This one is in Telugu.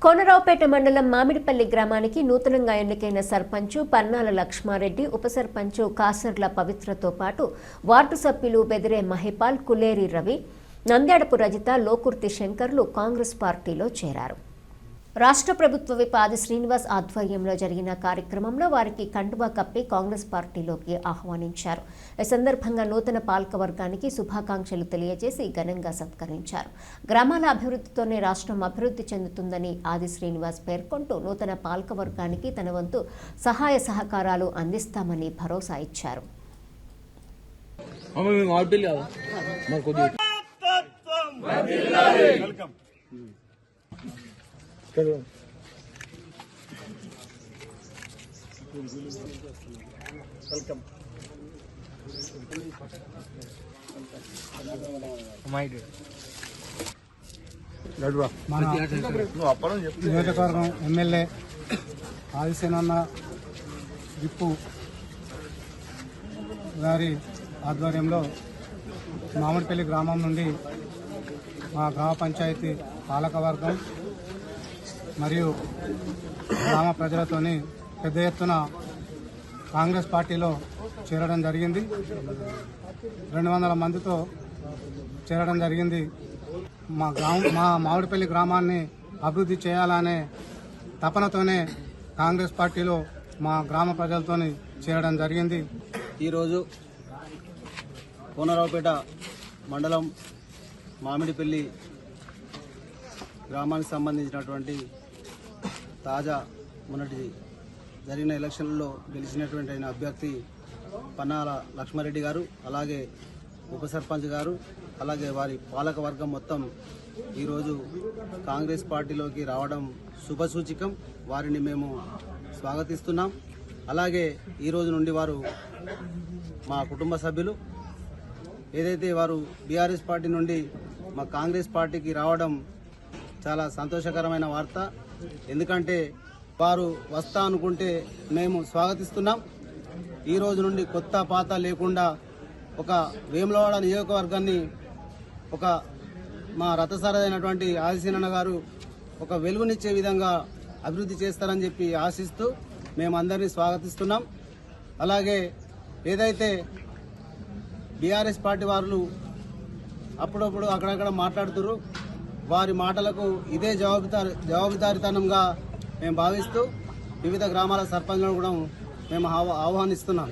కోనరావుపేట మండలం మామిడిపల్లి గ్రామానికి నూతనంగా ఎన్నికైన సర్పంచ్ పన్నాల లక్ష్మారెడ్డి, ఉప సర్పంచ్ కాసర్ల పవిత్రతో పాటు వార్డు సభ్యులు బెదిరే మహిపాల్, కులేరి రవి, నంద్యాడపు రజిత, లోకుర్తి శంకర్లు కాంగ్రెస్ పార్టీలో చేరారు. రాష్ట్ర ప్రభుత్వ విప్ ఆది శ్రీనివాస్ ఆధ్వర్యంలో జరిగిన కార్యక్రమంలో వారికి కండువా కప్పి కాంగ్రెస్ పార్టీలోకి ఆహ్వానించారు. ఈ సందర్భంగా నూతన పాలకవర్గానికి శుభాకాంక్షలు తెలియజేసి ఘనంగా సత్కరించారు. గ్రామాల అభివృద్ధితోనే రాష్ట్రం అభివృద్ధి చెందుతుందని ఆది శ్రీనివాస్ పేర్కొంటూ నూతన పాలకవర్గానికి తన వంతు సహాయ సహకారాలు అందిస్తామని భరోసా ఇచ్చారు. నియోజకవర్గం ఎమ్మెల్యే ఆదిసేనన్న విప్పు గారి ఆధ్వర్యంలో మామిడిపల్లి గ్రామం నుండి మా గ్రామ పంచాయతీ పాలకవర్గం మరియు గ్రామ ప్రజలతోని పెద్ద ఎత్తున కాంగ్రెస్ పార్టీలో చేరడం జరిగింది. 200 మందితో చేరడం జరిగింది. మా మామిడిపల్లి గ్రామాన్ని అభివృద్ధి చేయాలనే తపనతోనే కాంగ్రెస్ పార్టీలో మా గ్రామ ప్రజలతో చేరడం జరిగింది. ఈరోజు కోనరావుపేట మండలం మామిడిపల్లి గ్రామానికి సంబంధించినటువంటి తాజా మొన్నటి జరిగిన ఎలక్షన్లలో గెలిచినటువంటి అయిన అభ్యర్థి పన్నాల లక్ష్మారెడ్డి గారు, అలాగే ఉప సర్పంచ్ గారు, అలాగే వారి పాలక వర్గం మొత్తం ఈరోజు కాంగ్రెస్ పార్టీలోకి రావడం శుభసూచకం. వారిని మేము స్వాగతిస్తున్నాం. అలాగే ఈరోజు నుండి వారు మా కుటుంబ సభ్యులు. ఏదైతే వారు బీఆర్ఎస్ పార్టీ నుండి మా కాంగ్రెస్ పార్టీకి రావడం చాలా సంతోషకరమైన వార్త. ఎందుకంటే వారు వస్తా అనుకుంటే మేము స్వాగతిస్తున్నాం. ఈ రోజు నుండి కొత్త పాత లేకుండా ఒక వేములవాడ నియోజకవర్గాన్ని ఒక మా రథసారథైనటువంటి ఆదిసేనన్న గారు ఒక వెలుగునిచ్చే విధంగా అభివృద్ధి చేస్తారని చెప్పి ఆశిస్తూ మేమందరినీ స్వాగతిస్తున్నాం. అలాగే ఏదైతే బీఆర్ఎస్ పార్టీ వారు అప్పుడప్పుడు అక్కడక్కడ మాట్లాడుతున్నారు, వారి మాటలకు ఇదే జవాబుదారీతనంగా మేము భావిస్తూ వివిధ గ్రామాల సర్పంచ్లను కూడా మేము ఆహ్వానిస్తున్నాం.